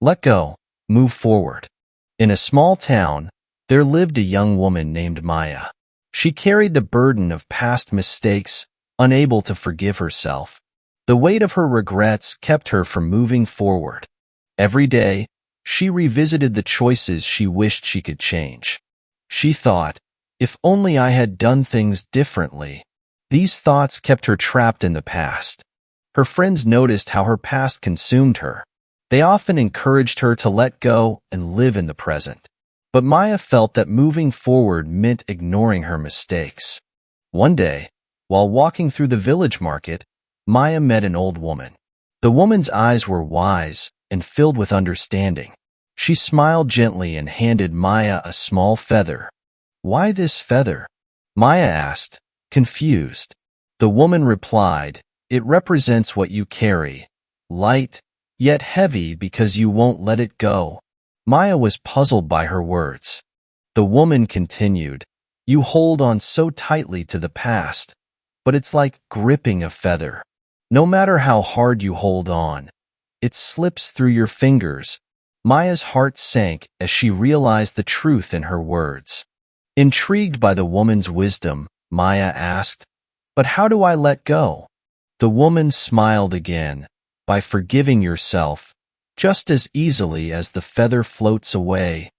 Let go. Move forward. In a small town, there lived a young woman named Maya. She carried the burden of past mistakes, unable to forgive herself. The weight of her regrets kept her from moving forward. Every day, she revisited the choices she wished she could change. She thought, if only I had done things differently. These thoughts kept her trapped in the past. Her friends noticed how her past consumed her. They often encouraged her to let go and live in the present. But Maya felt that moving forward meant ignoring her mistakes. One day, while walking through the village market, Maya met an old woman. The woman's eyes were wise and filled with understanding. She smiled gently and handed Maya a small feather. "Why this feather?" Maya asked, confused. The woman replied, "It represents what you carry, light, yet heavy because you won't let it go." Maya was puzzled by her words. The woman continued, "You hold on so tightly to the past, but it's like gripping a feather. No matter how hard you hold on, it slips through your fingers." Maya's heart sank as she realized the truth in her words. Intrigued by the woman's wisdom, Maya asked, "But how do I let go?" The woman smiled again, "By forgiving yourself, just as easily as the feather floats away."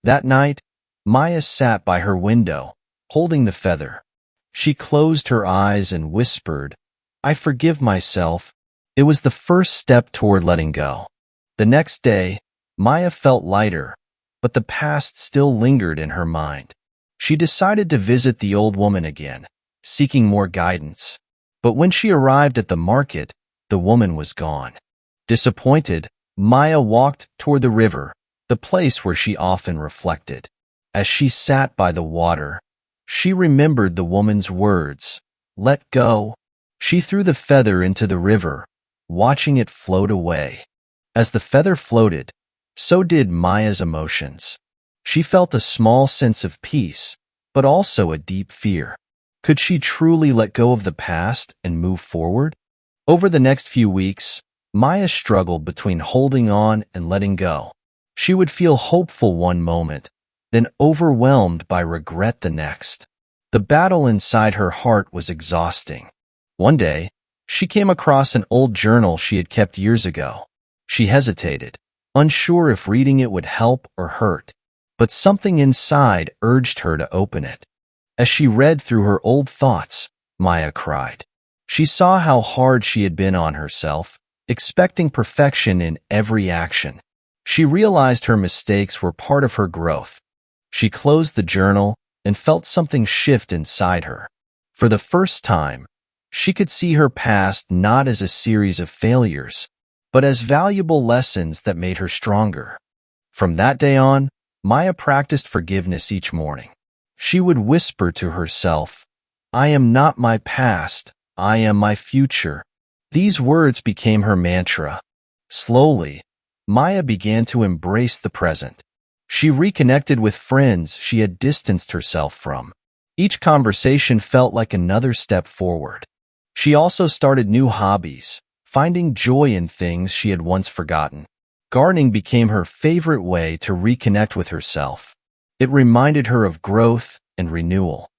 That night, Maya sat by her window, holding the feather. She closed her eyes and whispered, "I forgive myself." It was the first step toward letting go. The next day, Maya felt lighter, but the past still lingered in her mind. She decided to visit the old woman again, seeking more guidance. But when she arrived at the market, the woman was gone. Disappointed, Maya walked toward the river, the place where she often reflected. As she sat by the water, she remembered the woman's words, "Let go." She threw the feather into the river, watching it float away. As the feather floated, so did Maya's emotions. She felt a small sense of peace, but also a deep fear. Could she truly let go of the past and move forward? Over the next few weeks, Maya struggled between holding on and letting go. She would feel hopeful one moment, then overwhelmed by regret the next. The battle inside her heart was exhausting. One day, she came across an old journal she had kept years ago. She hesitated, unsure if reading it would help or hurt, but something inside urged her to open it. As she read through her old thoughts, Maya cried. She saw how hard she had been on herself, expecting perfection in every action. She realized her mistakes were part of her growth. She closed the journal and felt something shift inside her. For the first time, she could see her past not as a series of failures, but as valuable lessons that made her stronger. From that day on, Maya practiced forgiveness each morning. She would whisper to herself, "I am not my past, I am my future." These words became her mantra. Slowly, Maya began to embrace the present. She reconnected with friends she had distanced herself from. Each conversation felt like another step forward. She also started new hobbies, finding joy in things she had once forgotten. Gardening became her favorite way to reconnect with herself. It reminded her of growth and renewal.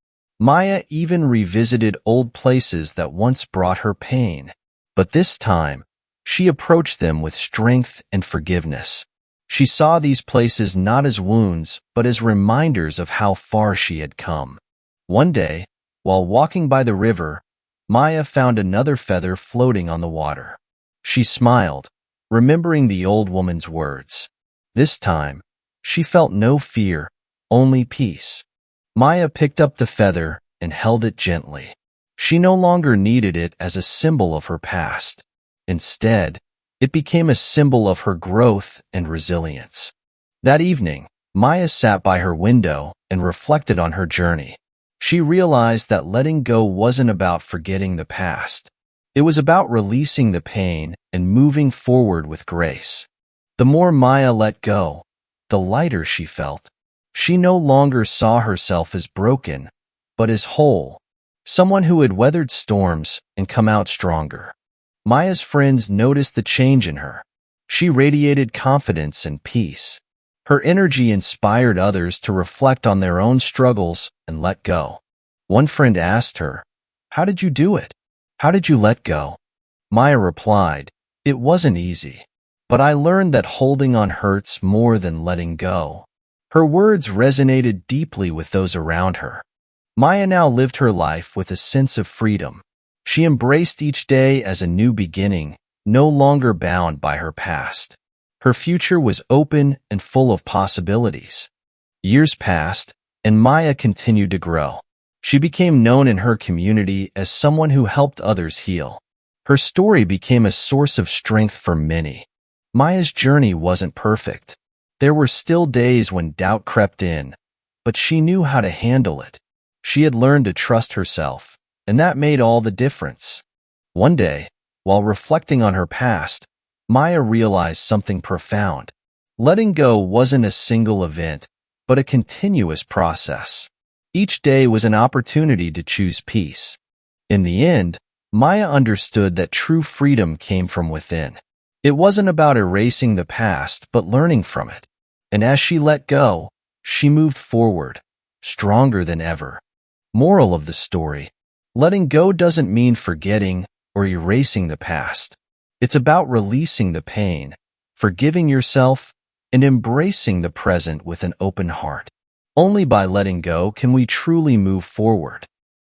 Maya even revisited old places that once brought her pain. But this time, she approached them with strength and forgiveness. She saw these places not as wounds, but as reminders of how far she had come. One day, while walking by the river, Maya found another feather floating on the water. She smiled, remembering the old woman's words. This time, she felt no fear, only peace. Maya picked up the feather and held it gently. She no longer needed it as a symbol of her past. Instead, it became a symbol of her growth and resilience. That evening, Maya sat by her window and reflected on her journey. She realized that letting go wasn't about forgetting the past. It was about releasing the pain and moving forward with grace. The more Maya let go, the lighter she felt. She no longer saw herself as broken, but as whole, someone who had weathered storms and come out stronger. Maya's friends noticed the change in her. She radiated confidence and peace. Her energy inspired others to reflect on their own struggles and let go. One friend asked her, "How did you do it? How did you let go?" Maya replied, "It wasn't easy, but I learned that holding on hurts more than letting go." Her words resonated deeply with those around her. Maya now lived her life with a sense of freedom. She embraced each day as a new beginning, no longer bound by her past. Her future was open and full of possibilities. Years passed, and Maya continued to grow. She became known in her community as someone who helped others heal. Her story became a source of strength for many. Maya's journey wasn't perfect. There were still days when doubt crept in, but she knew how to handle it. She had learned to trust herself, and that made all the difference. One day, while reflecting on her past, Maya realized something profound. Letting go wasn't a single event, but a continuous process. Each day was an opportunity to choose peace. In the end, Maya understood that true freedom came from within. It wasn't about erasing the past, but learning from it. And as she let go, she moved forward, stronger than ever. Moral of the story: letting go doesn't mean forgetting or erasing the past. It's about releasing the pain, forgiving yourself, and embracing the present with an open heart. Only by letting go can we truly move forward.